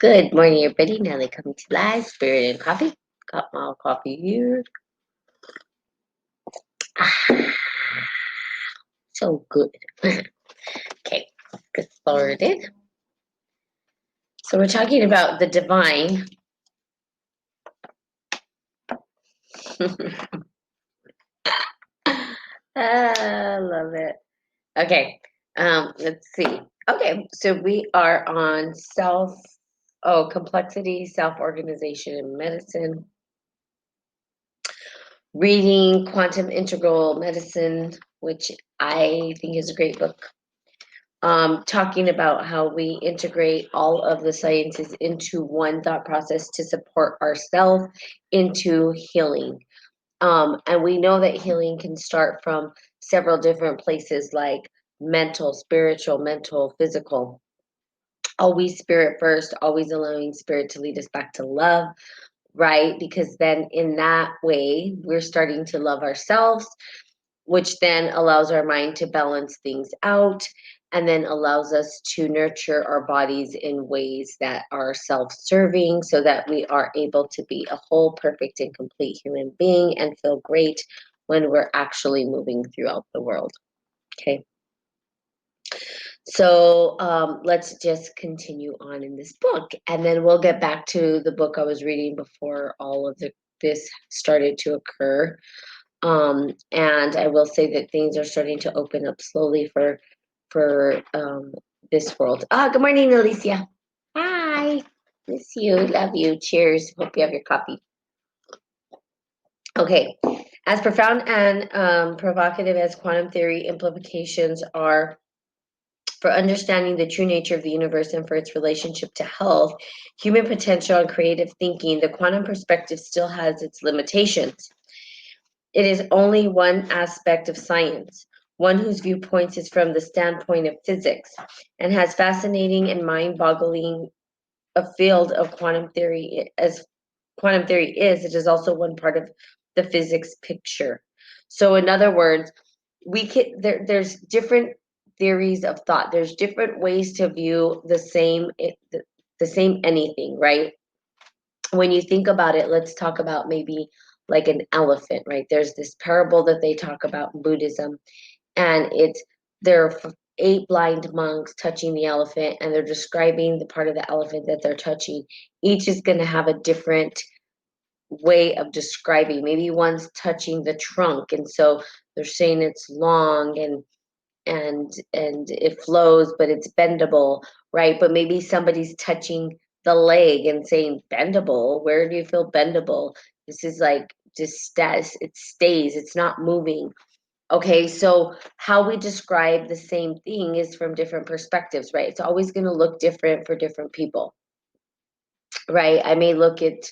Good morning, everybody. Nelly coming to live. Spirit and coffee. Got my coffee here. Ah, so good. Okay, get started. So we're talking about the divine. I love it. Okay, let's see. Okay, so we are on complexity, self-organization in medicine, reading Quantum Integral Medicine, which I think is a great book. Talking about how we integrate all of the sciences into one thought process to support ourselves into healing. And we know that healing can start from several different places like mental, physical. Always spirit first, always allowing spirit to lead us back to love, right? Because then in that way, we're starting to love ourselves, which then allows our mind to balance things out and then allows us to nurture our bodies in ways that are self-serving so that we are able to be a whole, perfect, and complete human being and feel great when we're actually moving throughout the world. Okay. So let's just continue on in this book, and then we'll get back to the book I was reading before all of this started to occur. And I will say that things are starting to open up slowly for this world. Good morning, Alicia. Hi, miss you, love you. Cheers. Hope you have your coffee. Okay, as profound and provocative as quantum theory implications are for understanding the true nature of the universe and for its relationship to health, human potential, and creative thinking, the quantum perspective still has its limitations. It is only one aspect of science, one whose viewpoints is from the standpoint of physics, and has fascinating and mind-boggling a field of quantum theory as quantum theory is. It is also one part of the physics picture. So, in other words, there's different theories of thought. There's different ways to view the same anything, right? When you think about it, let's talk about maybe like an elephant, right? There's this parable that they talk about in Buddhism, and there are eight blind monks touching the elephant, and they're describing the part of the elephant that they're touching. Each is going to have a different way of describing. Maybe one's touching the trunk, and so they're saying it's long and it flows, but it's bendable, right? But maybe somebody's touching the leg and saying bendable. Where do you feel bendable? This is like just status. It stays. It's not moving. Okay, so how we describe the same thing is from different perspectives, right? It's always going to look different for different people, right? I may look at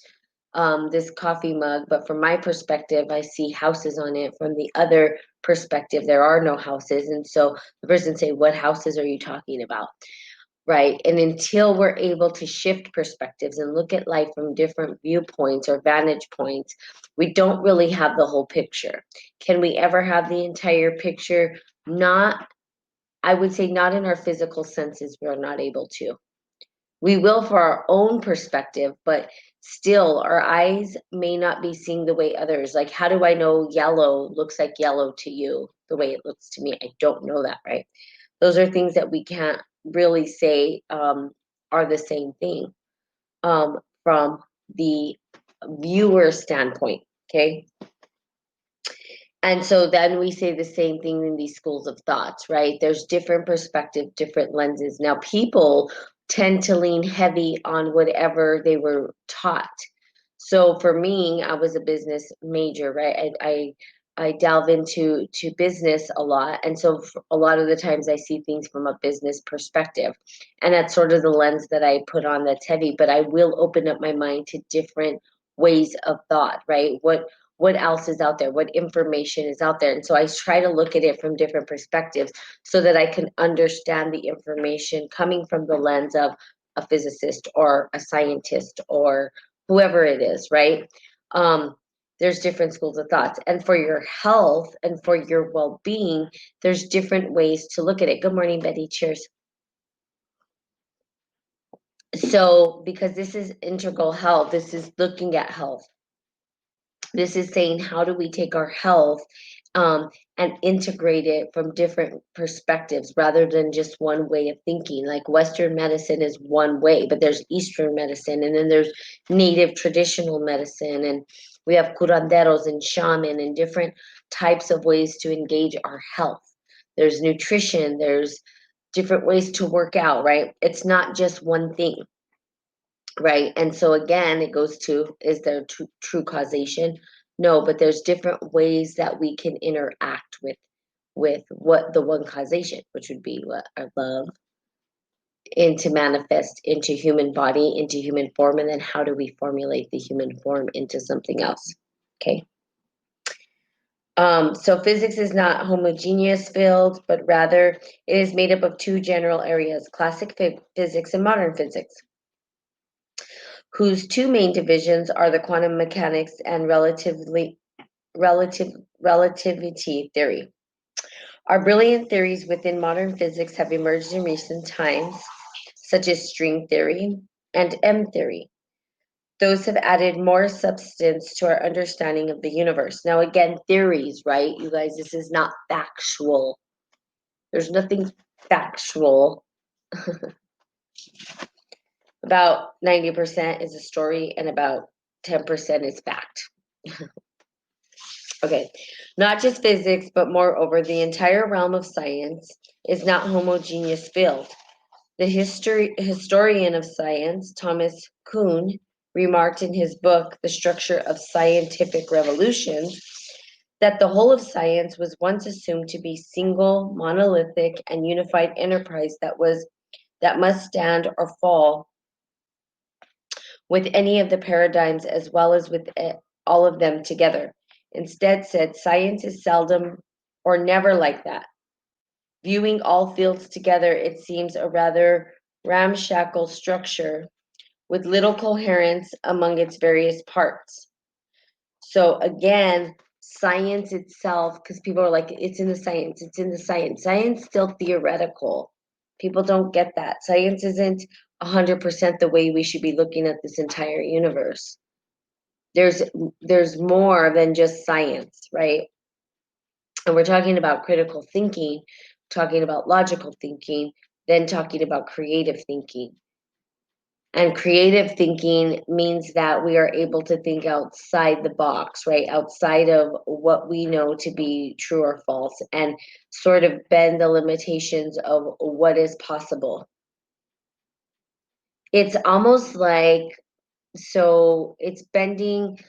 this coffee mug, but from my perspective, I see houses on it. From the other perspective, there are no houses. And so the person say, what houses are you talking about? Right. And until we're able to shift perspectives and look at life from different viewpoints or vantage points, we don't really have the whole picture. Can we ever have the entire picture? Not, I would say, not in our physical senses, we're not able to. We will for our own perspective, but still our eyes may not be seeing the way others. Like, how do I know yellow looks like yellow to you the way it looks to me? I don't know that, right? Those are things that we can't really say are the same thing from the viewer standpoint. Okay. And so then we say the same thing in these schools of thoughts, right? There's different perspective, different lenses. Now, people tend to lean heavy on whatever they were taught. So for me, I was a business major, right? I delve into business a lot, and so a lot of the times I see things from a business perspective, and that's sort of the lens that I put on that's heavy. But I will open up my mind to different ways of thought, right? What else is out there, what information is out there, and so I try to look at it from different perspectives so that I can understand the information coming from the lens of a physicist or a scientist or whoever it is, right? There's different schools of thoughts, and for your health and for your well-being, there's different ways to look at it. Good morning, Betty. Cheers. So, because this is integral health, this is looking at health. This is saying, how do we take our health um, and integrate it from different perspectives rather than just one way of thinking? Like Western medicine is one way, but there's Eastern medicine, and then there's native traditional medicine, and we have curanderos and shaman and different types of ways to engage our health. There's nutrition, there's different ways to work out, right? It's not just one thing. Right. And so again, it goes to, is there true causation? No, but there's different ways that we can interact with what the one causation, which would be what our love, into manifest into human body, into human form, and then how do we formulate the human form into something else? Okay. So physics is not homogeneous field, but rather it is made up of two general areas, classic physics and modern physics, whose two main divisions are the quantum mechanics and relativity theory. Our brilliant theories within modern physics have emerged in recent times, such as string theory and M theory. Those have added more substance to our understanding of the universe. Now, again, theories, right? You guys, this is not factual. There's nothing factual. About 90% is a story, and about 10% is fact. Okay, not just physics, but moreover, the entire realm of science is not homogeneous field. The historian of science, Thomas Kuhn, remarked in his book, The Structure of Scientific Revolutions, that the whole of science was once assumed to be single, monolithic, and unified enterprise that must stand or fall with any of the paradigms as well as with all of them together. Instead, said, science is seldom or never like that. Viewing all fields together, it seems a rather ramshackle structure with little coherence among its various parts. So again, science itself, because people are like, it's in the science, it's in the science. Science still theoretical. People don't get that. Science isn't 100% the way we should be looking at this entire universe. There's more than just science, right? And we're talking about critical thinking, talking about logical thinking, then talking about creative thinking. And creative thinking means that we are able to think outside the box, right? Outside of what we know to be true or false, and sort of bend the limitations of what is possible. It's almost like, so it's bending,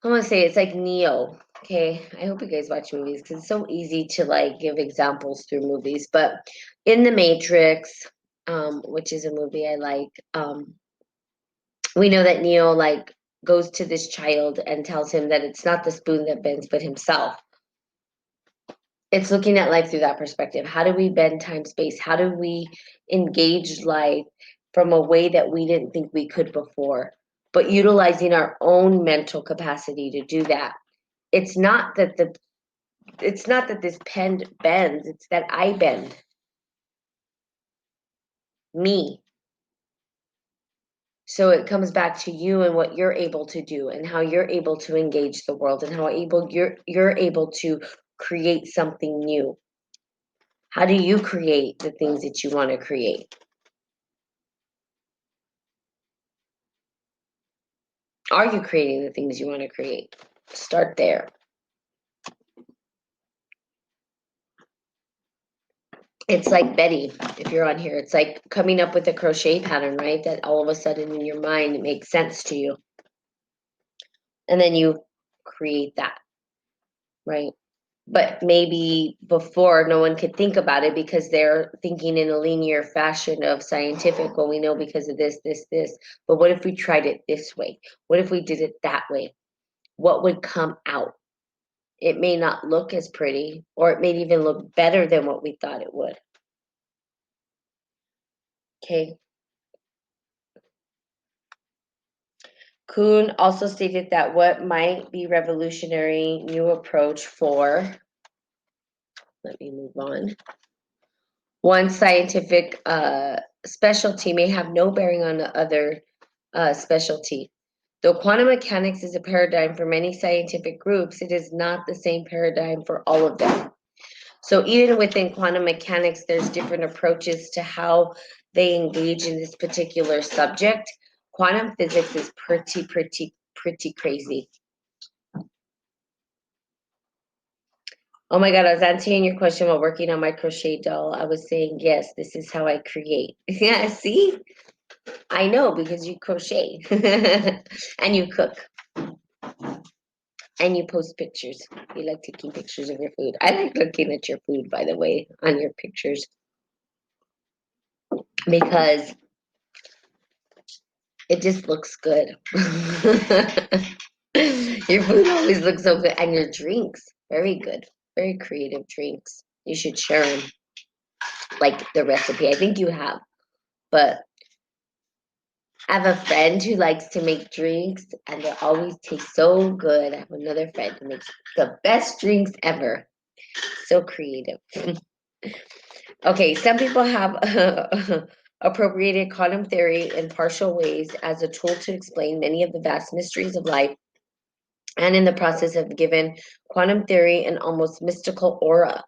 I want to say it's like Neo. Okay, I hope you guys watch movies because it's so easy to like give examples through movies. But in The Matrix, which is a movie I like, we know that Neo like goes to this child and tells him that it's not the spoon that bends, but himself. It's looking at life through that perspective. How do we bend time space? How do we engage life from a way that we didn't think we could before, but utilizing our own mental capacity to do that? It's not that this pen bends, it's that I bend. Me. So it comes back to you and what you're able to do and how you're able to engage the world and how you're able to create something new. How do you create the things that you want to create? Are you creating the things you want to create? Start there. It's like Betty, if you're on here, it's like coming up with a crochet pattern, right? That all of a sudden in your mind it makes sense to you. And then you create that, right? But maybe before no one could think about it because they're thinking in a linear fashion of scientific. Well, we know because of this. But what if we tried it this way? What if we did it that way? What would come out? It may not look as pretty, or it may even look better than what we thought it would. Okay. Kuhn also stated that what might be revolutionary new approach for, let me move on, One scientific specialty may have no bearing on the other specialty. Though quantum mechanics is a paradigm for many scientific groups, it is not the same paradigm for all of them. So even within quantum mechanics, there's different approaches to how they engage in this particular subject. Quantum physics is pretty crazy. Oh my God, I was answering your question while working on my crochet doll. I was saying, yes, this is how I create. Yeah, see? I know because you crochet and you cook and you post pictures. You like taking pictures of your food. I like looking at your food, by the way, on your pictures because it just looks good. Your food always looks so good. And your drinks, very good. Very creative drinks. You should share them, like the recipe. I think you have, but I have a friend who likes to make drinks and they always taste so good. I have another friend who makes the best drinks ever. So creative. Okay, some people have appropriated quantum theory in partial ways as a tool to explain many of the vast mysteries of life, and in the process have given quantum theory an almost mystical aura.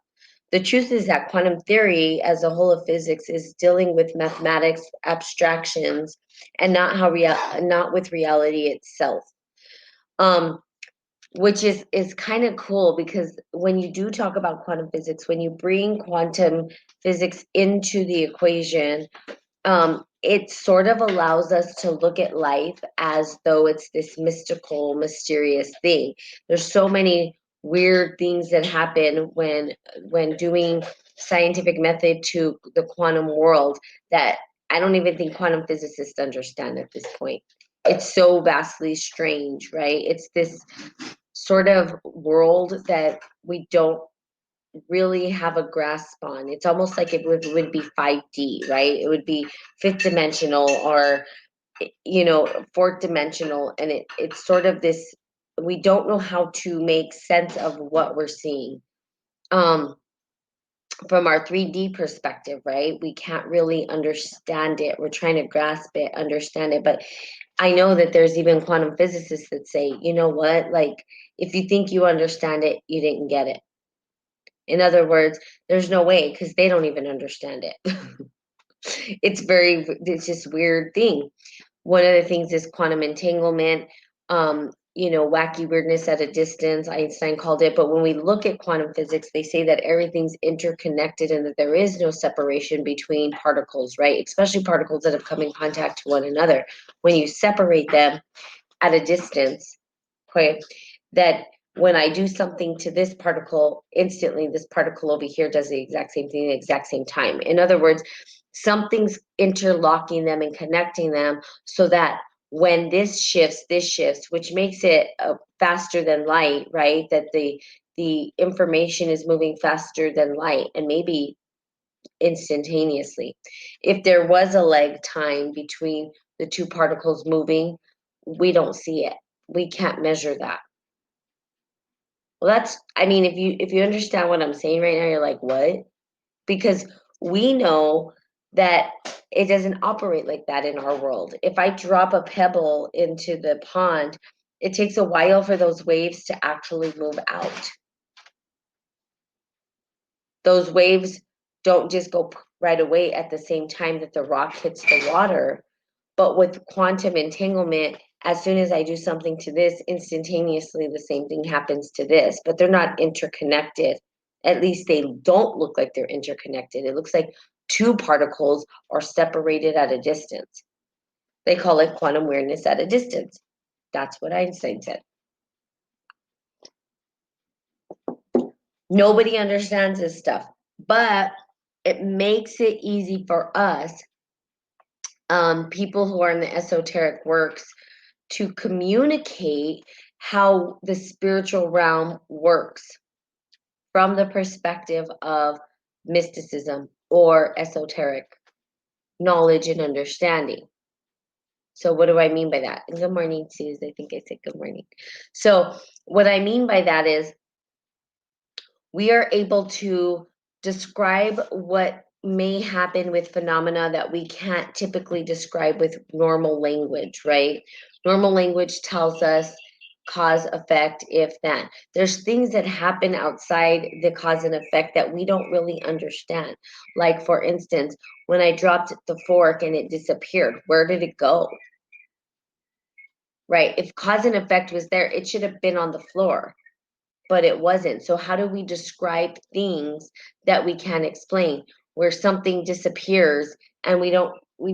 The truth is that quantum theory, as a whole of physics, is dealing with mathematics, abstractions, and not with reality itself. Um, which is kind of cool because when you do talk about quantum physics, when you bring quantum physics into the equation, it sort of allows us to look at life as though it's this mystical, mysterious thing. There's so many weird things that happen when doing scientific method to the quantum world that I don't even think quantum physicists understand at this point. It's so vastly strange, right? It's this sort of world that we don't really have a grasp on. It's almost like it would be 5D, right? It would be fifth dimensional or fourth dimensional, and it's sort of this, we don't know how to make sense of what we're seeing. Um from our 3D perspective, right? We can't really understand it. We're trying to grasp it, understand it, but I know that there's even quantum physicists that say, you know what, like if you think you understand it, you didn't get it. In other words, there's no way because they don't even understand it. It's just weird thing. One of the things is quantum entanglement, wacky weirdness at a distance, Einstein called it. But when we look at quantum physics, they say that everything's interconnected and that there is no separation between particles, right? Especially particles that have come in contact to one another. When you separate them at a distance, okay, that when I do something to this particle, instantly this particle over here does the exact same thing at the exact same time. In other words, something's interlocking them and connecting them so that when this shifts, which makes it faster than light, right? That the information is moving faster than light and maybe instantaneously. If there was a lag time between the two particles moving, we don't see it. We can't measure that. Well, I mean, if you understand what I'm saying right now, you're like, what? Because we know that it doesn't operate like that in our world. If I drop a pebble into the pond, it takes a while for those waves to actually move out. Those waves don't just go right away at the same time that the rock hits the water. But with quantum entanglement, as soon as I do something to this, instantaneously the same thing happens to this, but they're not interconnected. At least they don't look like they're interconnected. It looks like two particles are separated at a distance. They call it quantum weirdness at a distance. That's what Einstein said. Nobody understands this stuff, but it makes it easy for us, people who are in the esoteric works, to communicate how the spiritual realm works from the perspective of mysticism or esoteric knowledge and understanding. So, what do I mean by that? And good morning, Suze. I think I said good morning. So, what I mean by that is we are able to describe what may happen with phenomena that we can't typically describe with normal language, right? Normal language tells us cause, effect, if, then. There's things that happen outside the cause and effect that we don't really understand. Like, for instance, when I dropped the fork and it disappeared, where did it go? Right? If cause and effect was there, it should have been on the floor, but it wasn't. So how do we describe things that we can't explain? Where something disappears and we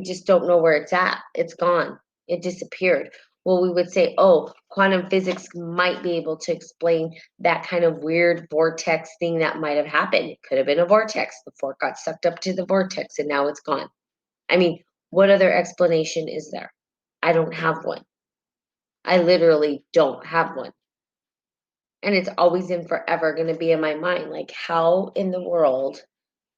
just don't know where it's at. It's gone. It disappeared. Well, we would say, oh, quantum physics might be able to explain that kind of weird vortex thing that might have happened. It could have been a vortex. The fork got sucked up to the vortex and now it's gone. I mean, what other explanation is there? I don't have one. I literally don't have one. And it's always and forever going to be in my mind. Like, how in the world?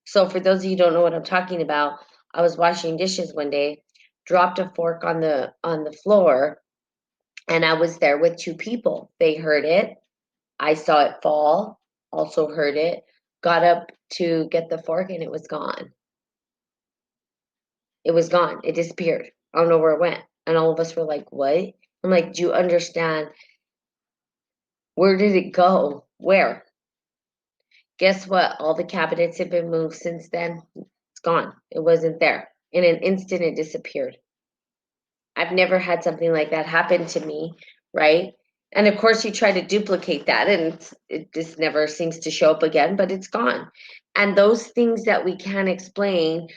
So, for those of you who don't know what I'm talking about, I was washing dishes one day, dropped a fork on the floor, and I was there with two people. They heard it. I saw it fall, also heard it, got up to get the fork, and it was gone. It was gone. It disappeared. I don't know where it went. And all of us were like, what? I'm like, do you understand? Where did it go? Where? Guess what? All the cabinets have been moved since then. It's gone. It wasn't there. In an instant, it disappeared. I've never had something like that happen to me, right? And of course, you try to duplicate that, and it just never seems to show up again, but it's gone. And those things that we can't explain,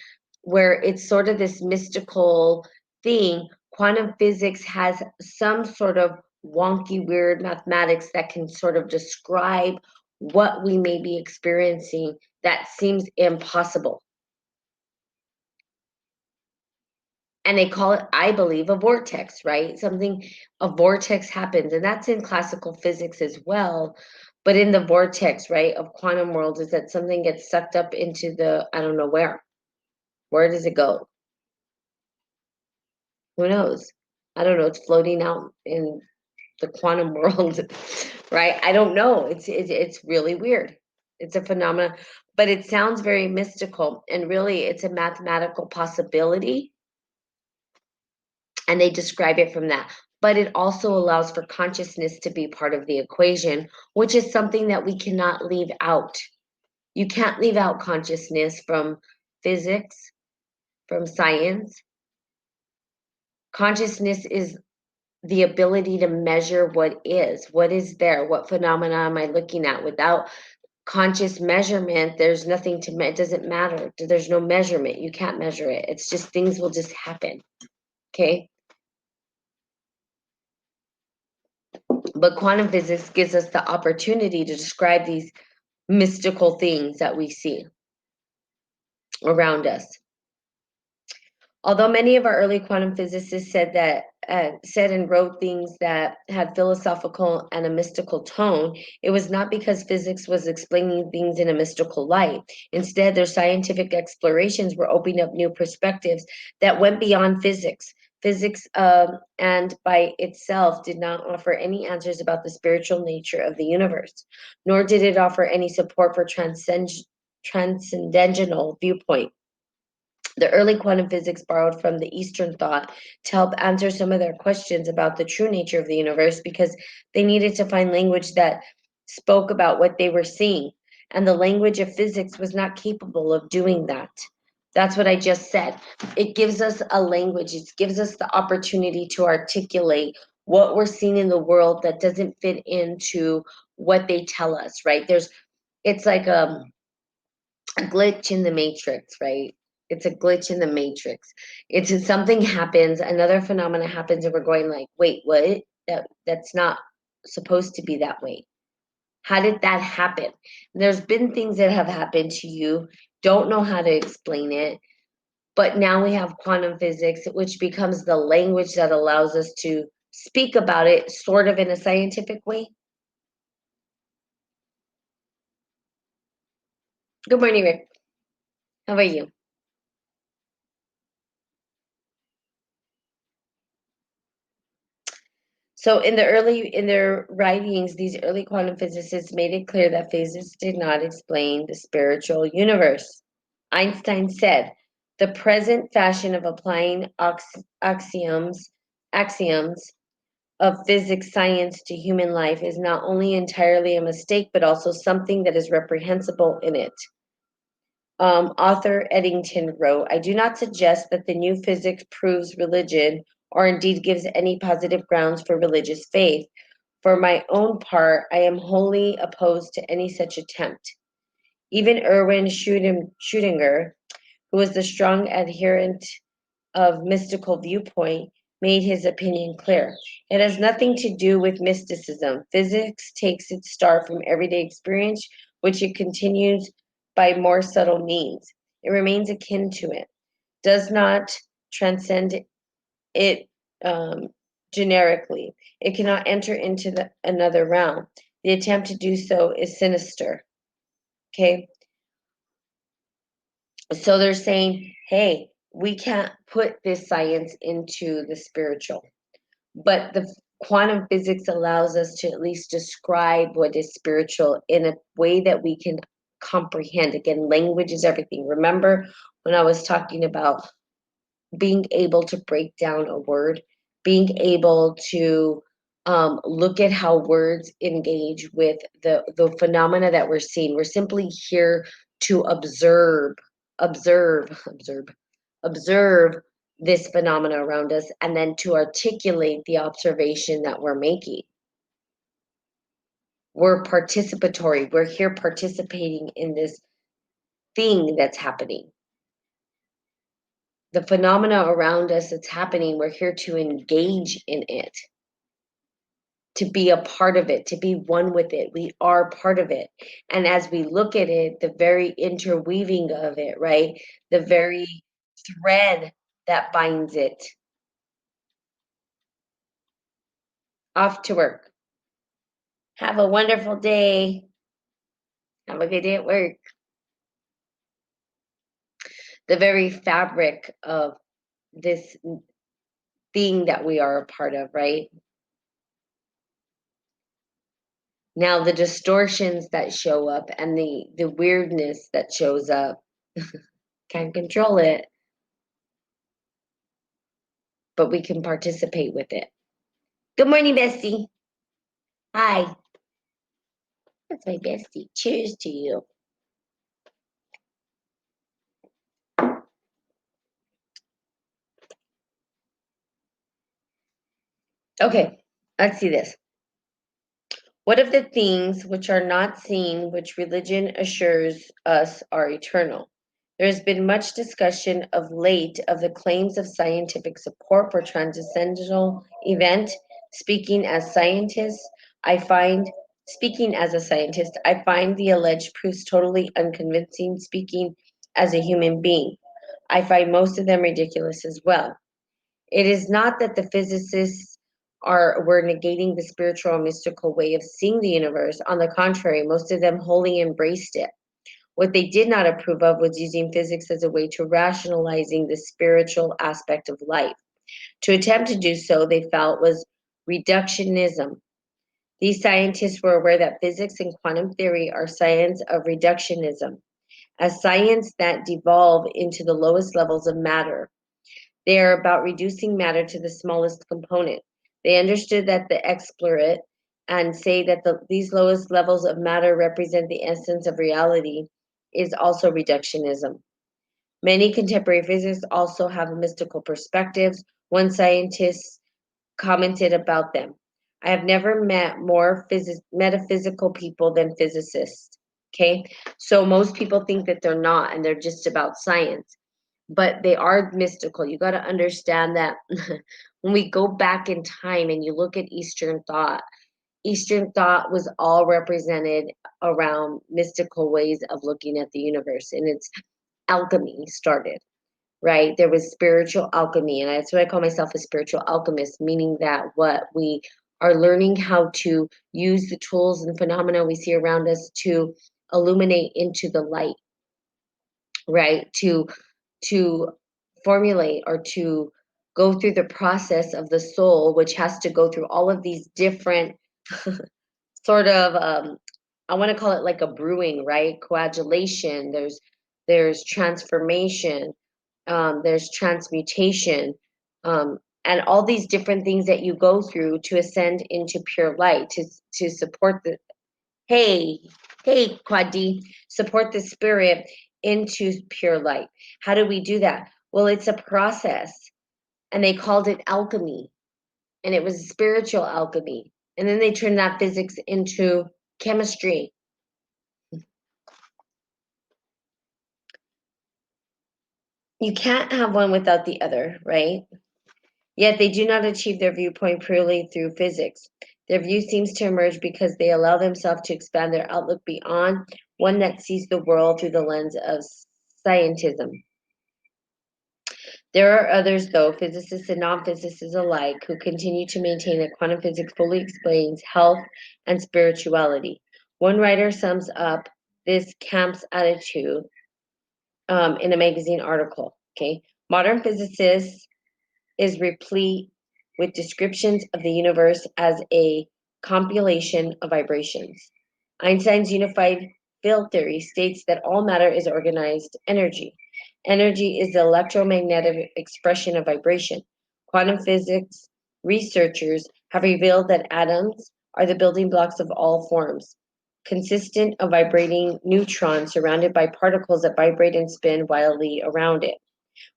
where it's sort of this mystical thing, quantum physics has some sort of wonky, weird mathematics that can sort of describe what we may be experiencing that seems impossible. And they call it, I believe, a vortex, right? Something, a vortex happens, and that's in classical physics as well. But in the vortex, right, of quantum worlds, is that something gets sucked up into the, I don't know where. Where does it go? Who knows? I don't know. It's floating out in the quantum world, right? I don't know. It's really weird. It's a phenomenon, but it sounds very mystical, and really, it's a mathematical possibility, and they describe it from that. But it also allows for consciousness to be part of the equation, which is something that we cannot leave out. You can't leave out consciousness from physics, from science. Consciousness is the ability to measure what is there, what phenomena am I looking at. Without conscious measurement, there's nothing to it doesn't matter. There's no measurement. You can't measure it. It's just things will just happen. Okay. But quantum physics gives us the opportunity to describe these mystical things that we see around us. Although many of our early quantum physicists said and wrote things that had philosophical and a mystical tone, it was not because physics was explaining things in a mystical light. Instead, their scientific explorations were opening up new perspectives that went beyond physics. Physics, and by itself, did not offer any answers about the spiritual nature of the universe, nor did it offer any support for transcendental viewpoint. The early quantum physics borrowed from the Eastern thought to help answer some of their questions about the true nature of the universe, because they needed to find language that spoke about what they were seeing. And the language of physics was not capable of doing that. That's what I just said. It gives us a language, it gives us the opportunity to articulate what we're seeing in the world that doesn't fit into what they tell us, right? It's like a glitch in the matrix, right? It's a glitch in the matrix. It's something happens, another phenomena happens, and we're going like, wait, what? That's not supposed to be that way. How did that happen? There's been things that have happened to you, don't know how to explain it, but now we have quantum physics, which becomes the language that allows us to speak about it sort of in a scientific way. Good morning, Rick. How are you? So in their writings, these early quantum physicists made it clear that physics did not explain the spiritual universe. Einstein said, the present fashion of applying axioms of physics science to human life is not only entirely a mistake, but also something that is reprehensible in it. Author Eddington wrote, I do not suggest that the new physics proves religion or indeed gives any positive grounds for religious faith. For my own part, I am wholly opposed to any such attempt. Even Erwin Schrödinger, who was the strong adherent of mystical viewpoint, made his opinion clear. It has nothing to do with mysticism. Physics takes its start from everyday experience, which it continues by more subtle means. It remains akin to it, does not transcend it um, generically. It cannot enter into another realm. The attempt to do so is sinister. Okay, so they're saying, hey, we can't put this science into the spiritual. But the quantum physics allows us to at least describe what is spiritual in a way that we can comprehend. Again, language is everything. Remember when I was talking about being able to break down a word, being able to look at how words engage with the phenomena that we're seeing. We're simply here to observe, observe, observe this phenomena around us, and then to articulate the observation that we're making. We're participatory. We're here participating in this thing that's happening. The phenomena around us that's happening, we're here to engage in it, to be a part of it, to be one with it. We are part of it. And as we look at it, the very interweaving of it, right? The very thread that binds it. Off to work. Have a wonderful day. Have a good day at work. The very fabric of this thing that we are a part of, right? Now, the distortions that show up and the weirdness that shows up, can't control it, but we can participate with it. Good morning, bestie. Hi. That's my bestie. Cheers to you. Okay, let's see this. What of the things which are not seen, which religion assures us are eternal? There has been much discussion of late of the claims of scientific support for transcendental event. Speaking as scientists, I find Speaking as a scientist, I find the alleged proofs totally unconvincing. Speaking as a human being, I find most of them ridiculous as well. It is not that the physicists were negating the spiritual or mystical way of seeing the universe. On the contrary, most of them wholly embraced it. What they did not approve of was using physics as a way to rationalizing the spiritual aspect of life. To attempt to do so, they felt was reductionism. These scientists were aware that physics and quantum theory are science of reductionism, a science that devolve into the lowest levels of matter. They are about reducing matter to the smallest component. They understood that the explore it and say that these lowest levels of matter represent the essence of reality is also reductionism. Many contemporary physicists also have mystical perspectives. One scientist commented about them. I have never met more metaphysical people than physicists. Okay, so most people think that they're not, and they're just about science, but they are mystical. You got to understand that when we go back in time and you look at Eastern thought was all represented around mystical ways of looking at the universe, and it's alchemy started, right? There was spiritual alchemy, and that's what I call myself, a spiritual alchemist, meaning that what we are learning how to use the tools and phenomena we see around us to illuminate into the light, right? To formulate or to go through the process of the soul, which has to go through all of these different sort of I want to call it like a brewing, right? Coagulation. There's there's transformation, there's transmutation, and all these different things that you go through to ascend into pure light, to support the, hey, hey, Quad D, support the spirit into pure light. How do we do that? Well, it's a process, and they called it alchemy, and it was spiritual alchemy. And then they turned that physics into chemistry. You can't have one without the other, right? Yet they do not achieve their viewpoint purely through physics. Their view seems to emerge because they allow themselves to expand their outlook beyond one that sees the world through the lens of scientism. There are others, though, physicists and non-physicists alike, who continue to maintain that quantum physics fully explains health and spirituality. One writer sums up this camp's attitude in a magazine article. Okay, modern physicists is replete with descriptions of the universe as a compilation of vibrations. Einstein's unified field theory states that all matter is organized energy. Energy is the electromagnetic expression of vibration. Quantum physics researchers have revealed that atoms are the building blocks of all forms, consistent of vibrating neutrons surrounded by particles that vibrate and spin wildly around it.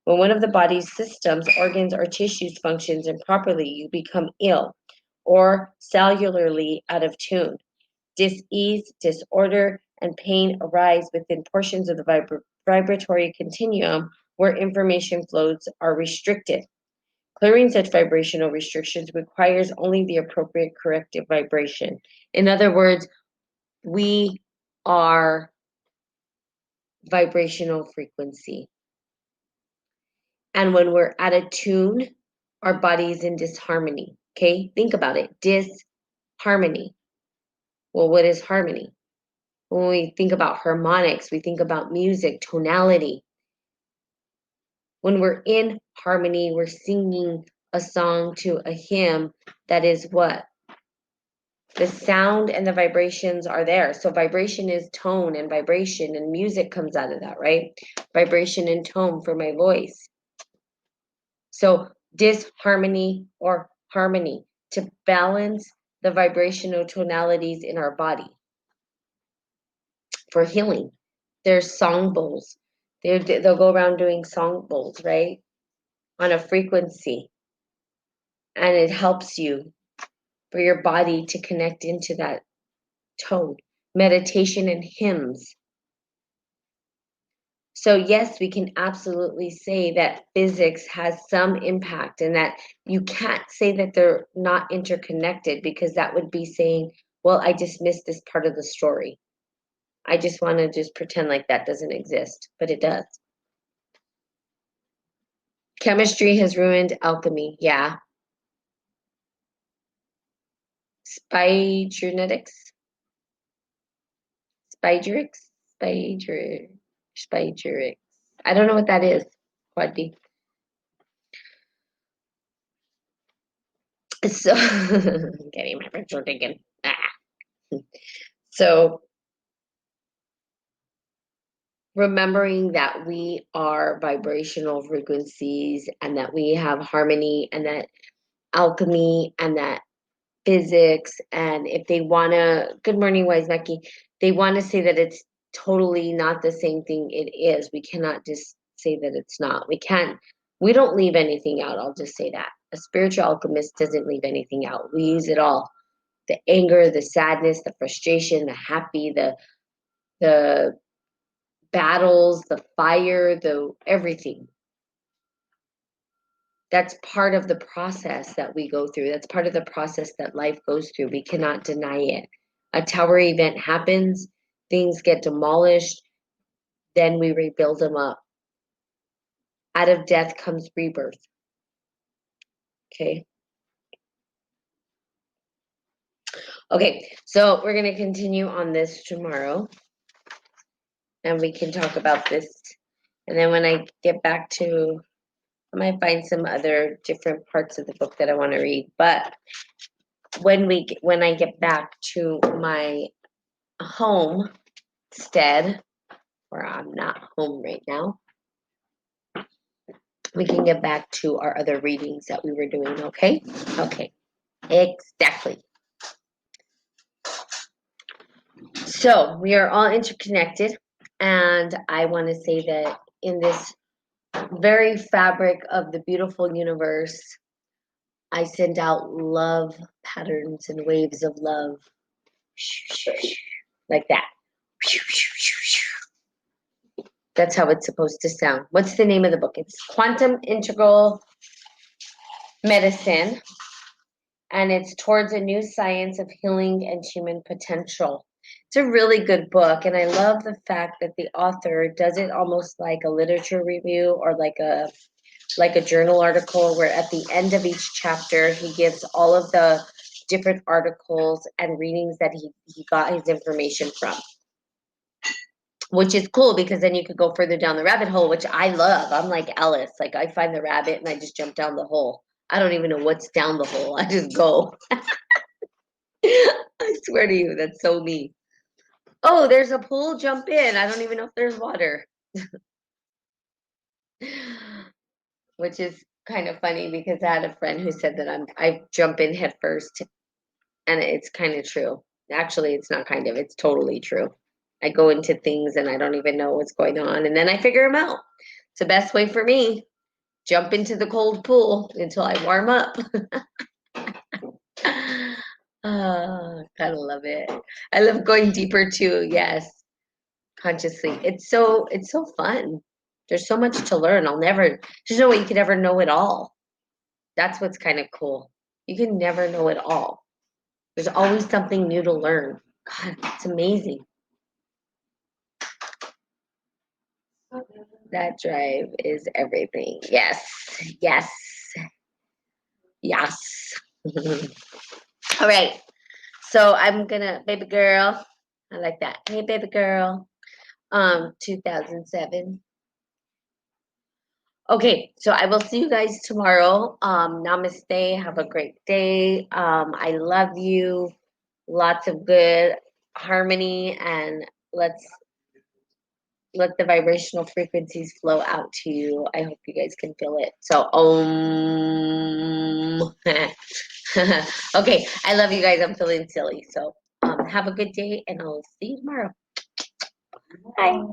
When one of the body's systems, organs, or tissues functions improperly, you become ill or cellularly out of tune. Dis-ease, disorder, and pain arise within portions of the vibratory continuum where information flows are restricted. Clearing such vibrational restrictions requires only the appropriate corrective vibration. In other words, we are vibrational frequency. And when we're out of tune, our body is in disharmony. Okay, think about it. Disharmony. Well, what is harmony? When we think about harmonics, we think about music, tonality. When we're in harmony, we're singing a song to a hymn that is what? The sound and the vibrations are there. So vibration is tone and vibration, and music comes out of that, right? Vibration and tone for my voice. So disharmony or harmony, to balance the vibrational tonalities in our body. For healing, there's song bowls. They'll go around doing song bowls, right? On a frequency. And it helps you for your body to connect into that tone. Meditation and hymns. So yes, we can absolutely say that physics has some impact, and that you can't say that they're not interconnected, because that would be saying, well, I just missed this part of the story. I just want to just pretend like that doesn't exist, but it does. Chemistry has ruined alchemy. Yeah. Spygenics. Spygerics. Spygerics. I don't know what that is. Quad B. So, getting my pencil taken. So, remembering that we are vibrational frequencies, and that we have harmony, and that alchemy, and that physics, and if they want to, good morning, Wise Mackie, they want to say that it's totally not the same thing, it is. We cannot just say that it's not. We don't leave anything out. I'll just say that. A spiritual alchemist doesn't leave anything out. We use it all. The anger, the sadness, the frustration, the happy, the battles, the fire, the everything. That's part of the process that we go through. That's part of the process that life goes through. We cannot deny it. A tower event happens, things get demolished, then we rebuild them up. Out of death comes rebirth. Okay. Okay, so we're going to continue on this tomorrow, and we can talk about this. And then when I get back to, I might find some other different parts of the book that I want to read. But when I get back to my homestead, or I'm not home right now, we can get back to our other readings that we were doing, okay? Okay, exactly. So we are all interconnected, and I want to say that in this very fabric of the beautiful universe, I send out love patterns and waves of love, like that. That's how it's supposed to sound. What's the name of the book? It's Quantum Integral Medicine, and it's towards a new science of healing and human potential. It's a really good book, and I love the fact that the author does it almost like a literature review or like a journal article, where at the end of each chapter he gives all of the different articles and readings that he got his information from, which is cool because then you could go further down the rabbit hole, which I love. I'm like Alice, like I find the rabbit and I just jump down the hole. I don't even know what's down the hole. I just go. I swear to you, that's so me. Oh, there's a pool, jump in. I don't even know if there's water. Which is kind of funny because I had a friend who said that I jump in head first, and it's kind of true. Actually, it's not kind of, it's totally true. I go into things and I don't even know what's going on, and then I figure them out. It's the best way for me. Jump into the cold pool until I warm up. Kind of love it. I love going deeper too. Yes, consciously. It's so fun. There's so much to learn. There's no way you could ever know it all. That's what's kind of cool. You can never know it all. There's always something new to learn. God, it's amazing. That drive is everything. Yes, yes, yes. All right. So I'm gonna, baby girl. I like that. Hey, baby girl. 2007. Okay, so I will see you guys tomorrow. Namaste. Have a great day. I love you. Lots of good harmony, and let the vibrational frequencies flow out to you. I hope you guys can feel it. So, okay, I love you guys. I'm feeling silly. So, have a good day, and I'll see you tomorrow. Bye.